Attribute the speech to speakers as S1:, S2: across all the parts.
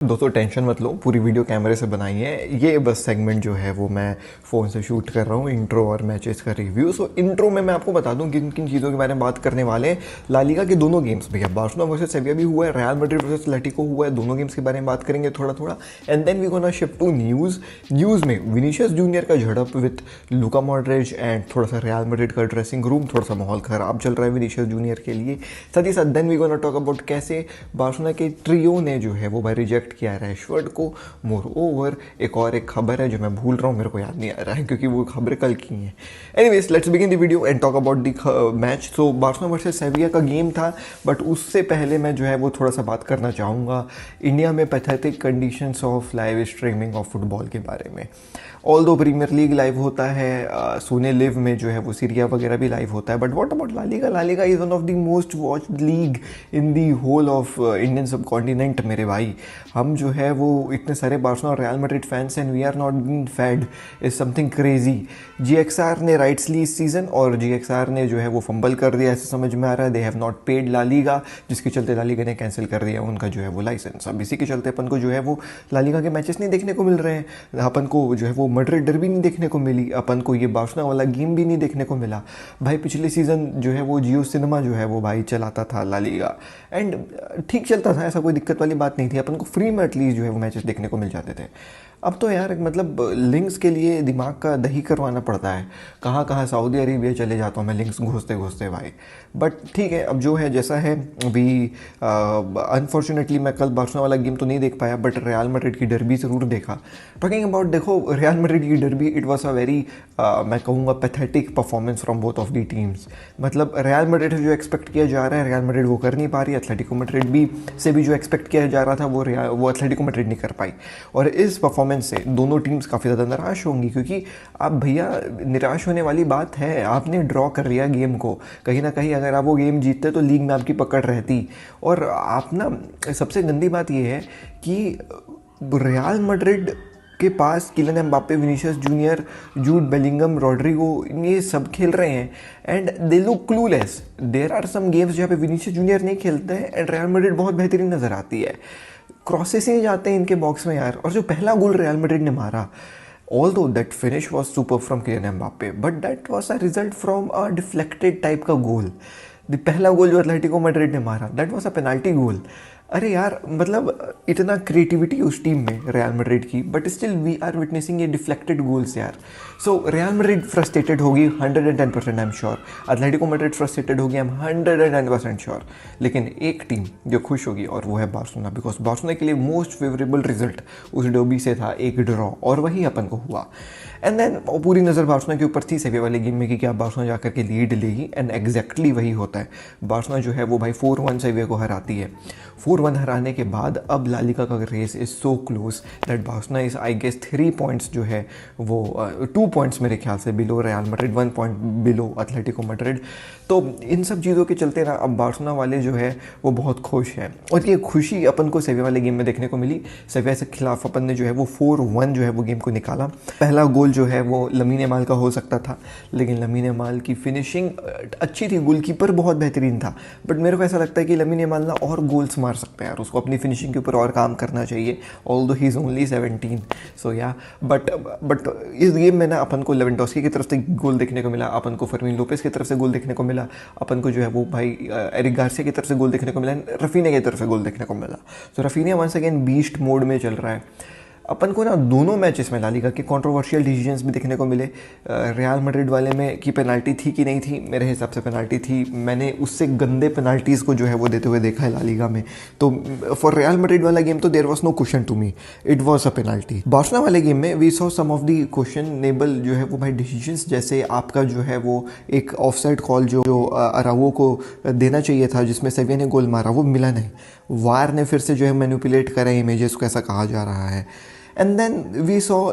S1: दोस्तों टेंशन मत लो, पूरी वीडियो कैमरे से बनाई है। ये बस सेगमेंट जो है वो मैं फ़ोन से शूट कर रहा हूँ, इंट्रो और मैचेस का रिव्यू। सो इंट्रो में मैं आपको बता दूँ किन किन चीज़ों के बारे में बात करने वाले हैं। ला लीगा के दोनों गेम्स भैया, बार्सिलोना वर्सेस सेविया भी हुआ है, रियल मैड्रिड वर्सेस एटलेटिको हुआ है, दोनों गेम्स के बारे में बात करेंगे थोड़ा थोड़ा। And then we gonna shift to news में विनीशियस जूनियर का झड़प विथ लुका मॉड्रिच एंड थोड़ा सा रियल मैड्रिड का ड्रेसिंग रूम, थोड़ा सा माहौल ख़राब चल रहा है विनीशियस जूनियर के लिए। साथ ही साथ then we gonna talk about कैसे बार्सिलोना के ट्रियो ने जो है वो भाई रिजेक्ट किया रैशफोर्ड को। मोर ओवर एक खबर है जो मैं भूल रहा हूँ, मेरे को याद नहीं आ रहा है क्योंकि वो खबर कल की है। Anyways let's begin the video and talk about the match. So Barcelona versus सेविया का गेम था, बट उससे पहले मैं जो है वो थोड़ा सा बात करना चाहूँगा इंडिया में pathetic conditions of live streaming of football के बारे में। ऑल दो प्रीमियर लीग लाइव होता है, सोने लिव में जो है वो सीरिया वगैरह भी लाइव होता है, but what about La Liga? La Liga is one of the most watched league in the whole of Indian subcontinent मेरे भाई। हम जो है वो इतने सारे बार्सिलोना और Real Madrid fans and we are not being fed is something crazy. GXR ने राइट्स ली इस सीज़न और जीएक्सआर ने जो है वो फंबल कर दिया, ऐसे समझ में आ रहा है। They have not paid La Liga, जिसके चलते ला लीगा ने कैंसिल कर दिया उनका जो है वो लाइसेंस। अब इसी के चलते अपन को जो है वो ला लीगा के मैचेस नहीं देखने को मिल रहे हैं। अपन को जो है वो मैड्रिड डर्बी नहीं देखने को मिली, अपन को ये बार्सिलोना वाला गेम भी नहीं देखने को मिला भाई। पिछले सीज़न जो है वो जियो सिनेमा जो है वो भाई चलाता था ला लीगा एंड ठीक चलता था, ऐसा कोई दिक्कत वाली बात नहीं थी। अपन को फ्री में एटलीस्ट जो है वो मैचेस देखने को मिल जाते थे। अब तो यार मतलब लिंक्स के लिए दिमाग का दही करवाना पड़ता है। कहाँ कहाँ सऊदी अरेबिया चले जाता हूँ मैं लिंक्स घुसते घुसते भाई। बट ठीक है, अब जो है जैसा है। अभी अनफॉर्चुनेटली मैं कल बार्सिलोना वाला गेम तो नहीं देख पाया, बट रियल मैड्रिड की डर्बी ज़रूर देखा। टॉकिंग अबाउट, देखो रियल मैड्रिड की derby, it was a very मैं कहूँगा pathetic performance from both of the teams. मतलब रियल मैड्रिड से जो एक्सपेक्ट किया जा रहा है रियल मैड्रिड वो कर नहीं पा रही, एटलेटिको मैड्रिड भी से भी जो एक्सपेक्ट किया जा रहा था वो एटलेटिको मैड्रिड नहीं कर पाई। और इस परफॉर्मेंस से दोनों टीम्स काफ़ी ज़्यादा निराश होंगी, क्योंकि आप भैया निराश होने वाली बात है, आपने ड्रॉ कर लिया गेम को। कहीं ना कहीं अगर आप वो गेम जीतते तो लीग में आपकी पकड़ रहती। और आप ना, सबसे गंदी बात ये है कि रियल मैड्रिड के पास Kylian Mbappe, Vinicius Junior, Jude Bellingham, Rodrigo, ये सब खेल रहे हैं and they look clueless. There are some games जहाँ पे विनीशियस जूनियर नहीं खेलते हैं एंड रियल मैड्रिड बहुत बेहतरीन नज़र आती है। क्रॉसेस ही जाते हैं इनके बॉक्स में यार। और जो पहला गोल रियल मैड्रिड ने मारा, although that finish was superb from Kylian Mbappe, but that was a result from a deflected type का गोल। पहला गोल जो एटलेटिको मैड्रिड ने मारा, that was a penalty goal. अरे यार मतलब इतना क्रिएटिविटी उस टीम में रियल मैड्रिड की, but still we are witnessing ये डिफ्लेक्टेड गोल्स यार। सो रियल मैड्रिड फ्रस्ट्रेटेड होगी 110%, I am sure. Atletico Madrid frustrated होगी, आई एम 110% श्योर। लेकिन एक टीम जो खुश होगी और वो है बार्सिलोना, बिकॉज बार्सिलोना के लिए मोस्ट फेवरेबल रिजल्ट उस डर्बी से था एक ड्रॉ, और वही अपन को हुआ। एंड देन पूरी नज़र बार्सिलोना के ऊपर थी सेविया वाले गेम में कि क्या बार्सिलोना जाकर के लीड लेगी, एंड एग्जैक्टली वही होता है। बार्सिलोना जो है वो भाई 4-1 सेविया को हराती है। 4-1 हराने के बाद अब ला लीगा का race is so close that Barcelona is I guess 3 points जो है वो 2 पॉइंट्स मेरे ख्याल से below Real Madrid, 1 point below Atletico Madrid. तो इन सब चीज़ों के चलते ना अब बार्सिलोना वाले जो है वो बहुत खुश हैं, और ये खुशी अपन को सेविया वाले गेम में देखने को मिली। सेविया के खिलाफ अपन ने जो है वो 4-1 जो है वो गेम को निकाला। पहला गोल जो है वो लमीन यमाल का हो सकता था, लेकिन लमीन यमाल की फिनिशिंग अच्छी थी, गोलकीपर बहुत बेहतरीन था, बट मेरे को ऐसा लगता है कि लमीन यमाल ना और गोल्स मार सकते हैं यार, उसको अपनी फिनिशिंग के ऊपर और काम करना चाहिए। ऑल्दो ही इज़ ओनली 17, सो या बट इस गेम में ना अपन को लेवेंडोस्की की तरफ से गोल देखने को मिला, अपन को फर्मीन लोपेस की तरफ से गोल देखने को मिला, अपन को जो है वो भाई एरिक गार्सिया की तरफ से गोल देखने को मिला, रफीनिया की तरफ से गोल देखने को मिला। तो Raphinha once again beast mode में चल रहा है। अपन को ना दोनों मैचेस में ला लीगा के कंट्रोवर्शियल डिसीजंस भी देखने को मिले। रियल मैड्रिड वाले में कि पेनाल्टी थी कि नहीं थी, मेरे हिसाब से पेनाल्टी थी। मैंने उससे गंदे पेनाल्टीज़ को जो है वो देते हुए देखा है ला लीगा में। तो फॉर रियल मैड्रिड वाला गेम तो there was no question to me, it was a penalty. Barcelona वाले गेम में we saw some of the questionable जो है वो भाई डिसीजंस, जैसे आपका जो है वो एक ऑफसाइड कॉल जो अराउओ को देना चाहिए था जिसमें सेविया ने गोल मारा, वो मिला नहीं। वार ने फिर से जो है मैनिपुलेट करा इमेजेस को, ऐसा कहा जा रहा है। And then we saw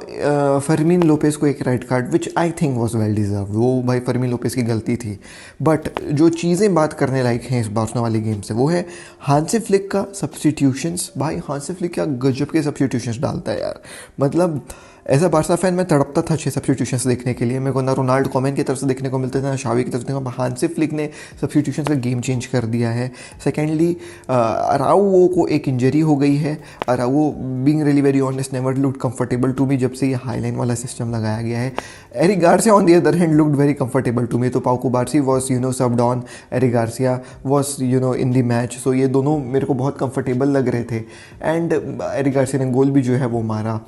S1: Fermin Lopez को एक red card which I think was well deserve. वो भाई फर्मीन लोपेस की गलती थी। बट जो चीज़ें बात करने लायक हैं इस बार्सिलोना वाली गेम से, वो है हांसी फ्लिक का सब्स्टिट्यूशंस। भाई हांसी फ्लिक क्या गजब के सब्स्टिट्यूशंस डालता है यार। मतलब एज अ बार्सा फैन मैं तड़पता था 6 सब्स्टिट्यूशंस देखने के लिए। मेरे को ना रोनाल्डो कोमेन की तरफ से देखने को मिलते थे, ना शावी की तरफ से। हांसी फ्लिक ने सब्स्टिट्यूशंस का गेम चेंज कर दिया है। सेकेंडली अराउओ को एक इंजरी हो गई है। Araujo being really very honest never looked comfortable to me जब से ये हाईलाइन वाला सिस्टम लगाया गया है। Eric Garcia on the other hand looked very comfortable to me. तो Pau Cubarsi was subbed on, Eric Garcia was in the match. So ये दोनों मेरे को बहुत कंफर्टेबल लग रहे थे। एंड एरिक गार्सिया ने गोल भी जो है वो मारा।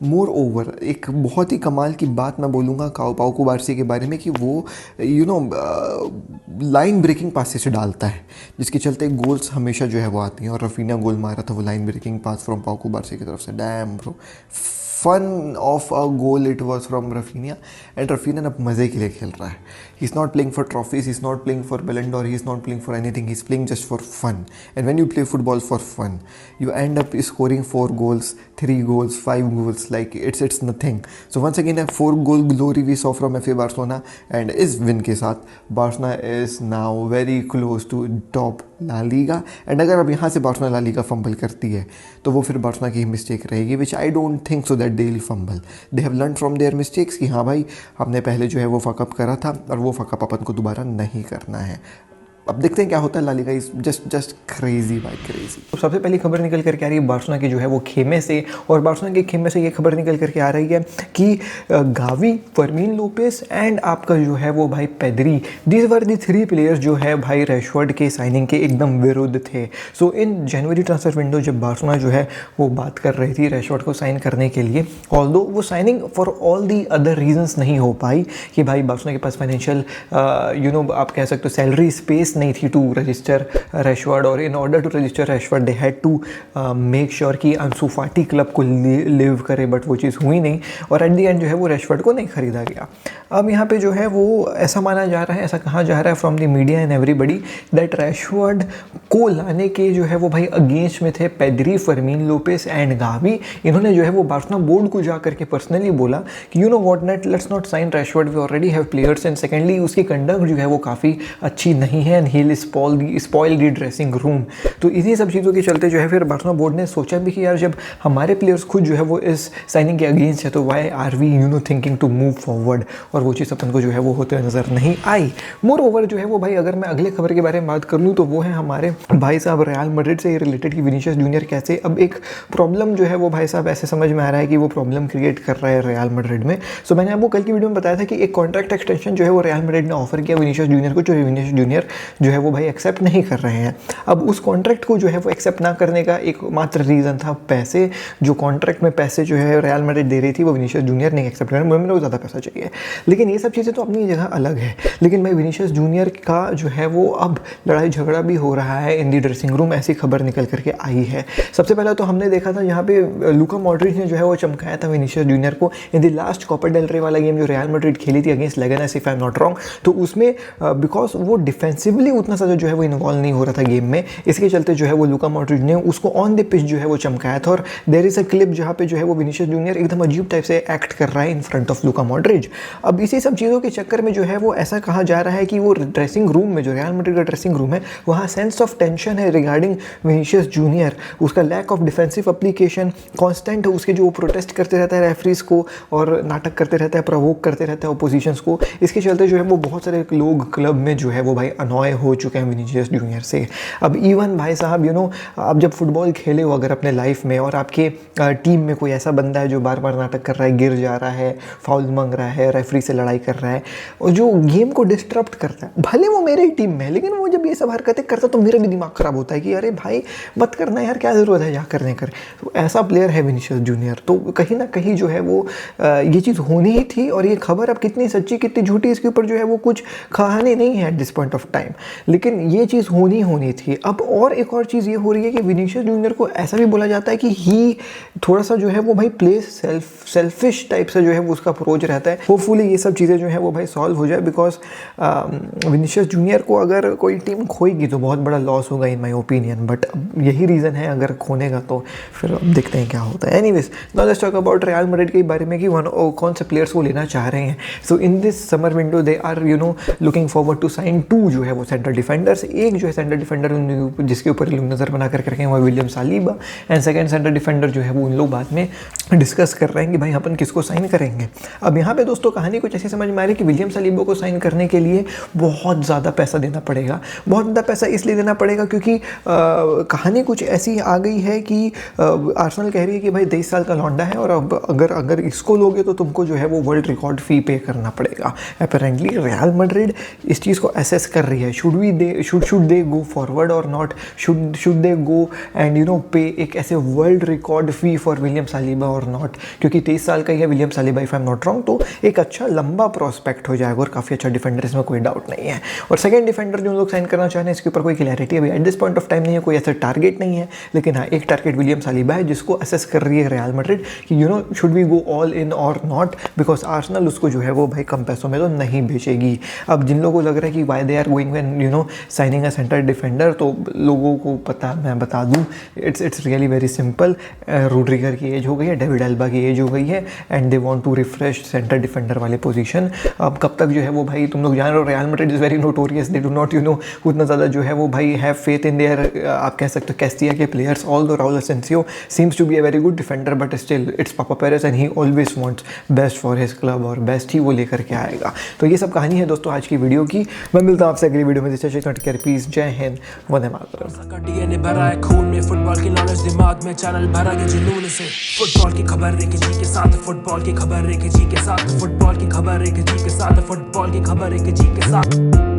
S1: मोर ओवर एक बहुत ही कमाल की बात मैं बोलूँगा पाउ कुबार्सी के बारे में कि वो लाइन ब्रेकिंग पासेस डालता है, जिसके चलते गोल्स हमेशा जो है वो आती हैं। और रफीना गोल मारा था वो लाइन ब्रेकिंग पास फ्रॉम पाउ कुबार्सी की तरफ से। Damn bro, fun of a goal it was from Raphinha. And Raphinha अब मज़े के लिए खेल रहा है। He is not playing for trophies, he is not playing for Ballon d'Or, he is not playing for anything, he is playing just for fun. And when you play football for fun you end up scoring 4 goals, 3 goals, 5 goals, like it's nothing. So once again a 4-goal glory we saw from FA Barcelona, and इस win के साथ Barcelona is now very close to top La Liga. and अगर अब यहाँ से Barcelona La Liga fumble करती है तो वो फिर Barcelona की मिस्टेक रहेगी, which I don't think so that they will fumble. They have learned from their mistakes कि हाँ भाई हमने पहले जो है वो फकअप करा था और वो फकअप अपन को दोबारा नहीं करना है। अब देखते हैं क्या होता है। La Liga is just crazy by crazy. तो सबसे पहली खबर निकल करके आ रही है बार्सिलोना की जो है वो खेमे से, और बार्सिलोना के खेमे से ये खबर निकल करके आ रही है कि गावी, फर्मीन लोपेस एंड आपका जो है वो भाई Pedri, these were the 3 players जो है भाई रैशफोर्ड के साइनिंग के एकदम विरुद्ध थे। सो इन जनवरी ट्रांसफर विंडो जब बार्सिलोना जो है वो बात कर रही थी रैशफोर्ड को साइन करने के लिए, ऑल्दो वो signing for all the other reasons नहीं हो पाई कि भाई बार्सिलोना के पास फाइनेंशियल आप कह सकते हो सैलरी स्पेस नहीं थी टू रजिस्टर रैशफोर्ड, और in order to register Rashford they had to make sure कि अंसू फाटी क्लब को लिव करे, बट वो चीज़ हुई नहीं और एट द एंड जो है वो रैशफोर्ड को नहीं खरीदा गया। अब यहाँ पे जो है वो ऐसा माना जा रहा है, ऐसा कहा जा रहा है from the media and everybody that Rashford को लाने के जो है वो भाई अगेंस्ट में थे Pedri, Fermin Lopez and Gavi. इन्होंने जो है वो बार्सिलोना बोर्ड को जा करके पर्सनली बोला कि you know what net, let's not sign Rashford, we already have players. And secondly उसकी कंडक्ट जो है वो काफ़ी अच्छी नहीं है and he will spoil the dressing room. तो इन्हीं सब चीज़ों के चलते जो है फिर बार्सिलोना बोर्ड ने सोचा भी कि यार जब हमारे प्लेयर्स खुद जो है वो इस साइनिंग के अगेंस्ट है तो why are we thinking to move forward, और वो चीज़ अपन को जो है वो होते हुए नज़र नहीं आई। मोर ओवर जो है वो भाई अगर मैं अगले खबर के बारे में बात कर लूँ तो वो है हमारे भाई साहब रियल मैड्रिड से रिलेटेड कि विनीशियस जूनियर कैसे अब एक प्रॉब्लम जो है वो भाई साहब ऐसे समझ में आ रहा है कि वो प्रॉब्लम क्रिएट कर रहा है रियल मैड्रिड में। सो मैंने आपको कल की वीडियो में बताया था कि एक कॉन्ट्रैक्ट एक्सटेंशन जो है वो रियल मैड्रिड ने ऑफर किया विनीशियस जूनियर को, जो विनीशियस जूनियर जो है वो भाई एक्सेप्ट नहीं कर रहे हैं। अब उस कॉन्ट्रैक्ट को जो है वो एक्सेप्ट ना करने का एक मात्र रीज़न था पैसे। जो कॉन्ट्रैक्ट में पैसे जो है रियल मैड्रिड दे रही थी वो विनीशियस जूनियर नहीं एक्सेप्ट कर रहे, मेरे को ज़्यादा पैसा चाहिए। लेकिन ये सब चीज़ें तो अपनी जगह अलग है, लेकिन भाई विनीशियस जूनियर का जो है वो अब लड़ाई झगड़ा भी हो रहा है इन दी ड्रेसिंग रूम, ऐसी खबर निकल करके आई है। सबसे पहले तो हमने देखा था यहाँ पे लूका मॉड्रिच ने जो है वो चमकाया था विनीशियस जूनियर को इन दी लास्ट कोपा डेल रे वाला गेम जो रियल मैड्रिड खेली थी against Leganes if I am not wrong. तो उसमें बिकॉज वो डिफेंसिवली उतना ज़्यादा जो है वो इन्वॉल्व नहीं हो रहा था गेम में, इसके चलते जो है वो लूका मॉड्रिच ने उसको ऑन द पिच जो है वो चमकाया था। और देयर इज अ क्लिप जहाँ पे जो है वो विनीशियस जूनियर एकदम अजीब टाइप से एक्ट कर रहा है in front of Luka Modric. अब इसी सब चीज़ों के चक्कर में जो है वो ऐसा कहा जा रहा है कि वो ड्रेसिंग रूम में जो रियल मैड्रिड का ड्रेसिंग रूम है वहाँ सेंस ऑफ टेंशन है रिगार्डिंग विनीशियस जूनियर, उसका lack of defensive application constant, उसके जो प्रोटेस्ट करते रहता है रेफरीज को और नाटक करते रहता है, प्रवोक करते रहता है ओपोजिशंस को, इसके चलते जो है वो बहुत सारे लोग क्लब में जो है वो भाई अनॉय हो चुके हैं विनीशियस जूनियर से। अब इवन भाई साहब आप जब फुटबॉल खेले हो अगर अपने लाइफ में और आपके टीम में कोई ऐसा बंदा है जो बार बार नाटक कर रहा है, गिर जा रहा है, फाउल मांग रहा है, रेफरी से लड़ाई कर रहा है और जो गेम को डिस्टर्ब करता है, भले वो मेरे ही टीम में है लेकिन वो जब ये सब हरकतें करता तो मेरा भी दिमाग खराब होता है कि अरे भाई मत करना यार, क्या ज़रूरत है जा करने कर। तो ऐसा प्लेयर है विनीशियस जूनियर। तो कहीं ना कहीं जो है वो ये चीज़ होनी ही थी और ये खबर अब कितनी सच्ची कितनी झूठी इसके ऊपर जो है वो कुछ कहानी नहीं है at this point of time, लेकिन ये चीज़ होनी थी। अब और एक और चीज़ ये हो रही है कि विनीशियस जूनियर को ऐसा भी बोला जाता है कि ही थोड़ा सा जो है वो भाई प्ले सेल्फिश टाइप से जो है वो उसका अप्रोच रहता है। होपफुली ये सब चीज़ें जो है वो भाई सॉल्व हो जाए, बिकॉज विनीशियस जूनियर को अगर कोई टीम खोएगी तो बहुत बड़ा लॉस होगा इन माय ओपिनियन, बट यही रीज़न है अगर खोने का तो फिर अब देखते हैं क्या होता है। Anyways now let's talk about real Madrid के बारे में कि कौन से प्लेयर्स वो लेना चाह रहे हैं। So in this summer window they are looking forward to sign 2 जो है वो सेंट्रल डिफेंडर्स। एक जो है सेंट्रल डिफेंडर जिसके ऊपर लोग नज़र बना कर रखे हैं वो William Saliba, and second central defender जो है वो उन लोग बाद में डिस्कस कर रहे हैं कि भाई अपन किसको साइन करेंगे। अब यहाँ पे दोस्तों कहानी कुछ ऐसी समझ में आ रही है कि विलियम सालिबा को साइन करने के लिए बहुत ज़्यादा पैसा देना पड़ेगा। बहुत ज़्यादा पैसा इसलिए देना पड़ेगा क्योंकि कहानी कुछ ऐसी आ गई है कि आर्सेनल कह रही है कि भाई 23 साल का लौंडा है और अब अगर इसको लोगे तो तुमको जो है वो वर्ल्ड रिकॉर्ड फ़ी पे करना पड़ेगा। अपेरेंटली रियल मैड्रिड इस चीज़ को असेस कर रही है, शुड दे गो फॉरवर्ड और not, should they go and पे एक ऐसे world record fee for William Saliba और नॉट, क्योंकि 23 साल का ही है William Saliba if I am not wrong, तो एक अच्छा लंबा प्रोस्पेक्ट हो जाएगा और काफ़ी अच्छा डिफेंडर, इसमें कोई डाउट नहीं है। और सेकंड डिफेंडर जो लोग साइन करना चाह रहे हैं इसके ऊपर कोई क्लैरिटी अभी at this point of time नहीं है, कोई ऐसा टारगेट नहीं है, लेकिन हाँ एक टारगेट विलियम सालिबा है जिसको असेस कर रही है रियल मैड्रिड कि should we go all in और नॉट, बिकॉज आर्सेनल उसको जो है वो भाई कम पैसों में तो नहीं बेचेगी। अब जिन लोगों को लग रहा है कि why they are going when signing a centre defender, तो लोगों को पता, मैं बता दूँ, it's really very simple. Rudiger की एज हो गई है, डेविड एल्बा की एज हो गई है and they want to refresh centre defender वाले पोजीशन। अब कब तक जो है वो भाई, तुम लोग जान रहे हो real Madrid is very notorious, they do not उतना ज़्यादा जो है वो भाई हैव फेथ इन देयर, आप कह सकते हो कैस्टिया के players, although Raul Asensio seems to be a very good defender but still it's papa Perez and he always wants best for his club और बेस्ट ही वो लेकर के आएगा। तो ये सब कहानी है दोस्तों आज की वीडियो की। मैं मिलता हूँ आपसे अगली वीडियो में, प्लीज जय हिंद, वंदे मातरम।
S2: भरा है खून में फुटबॉल की नॉलेज दिमाग में, चैनल भरा के जुनून से, फुटबॉल की खबर रेखे जी के साथ, फुटबॉल की खबर रेखे जी के साथ, फुटबॉल की खबर रेखे जी के साथ, फुटबॉल की खबर रेखे जी के साथ।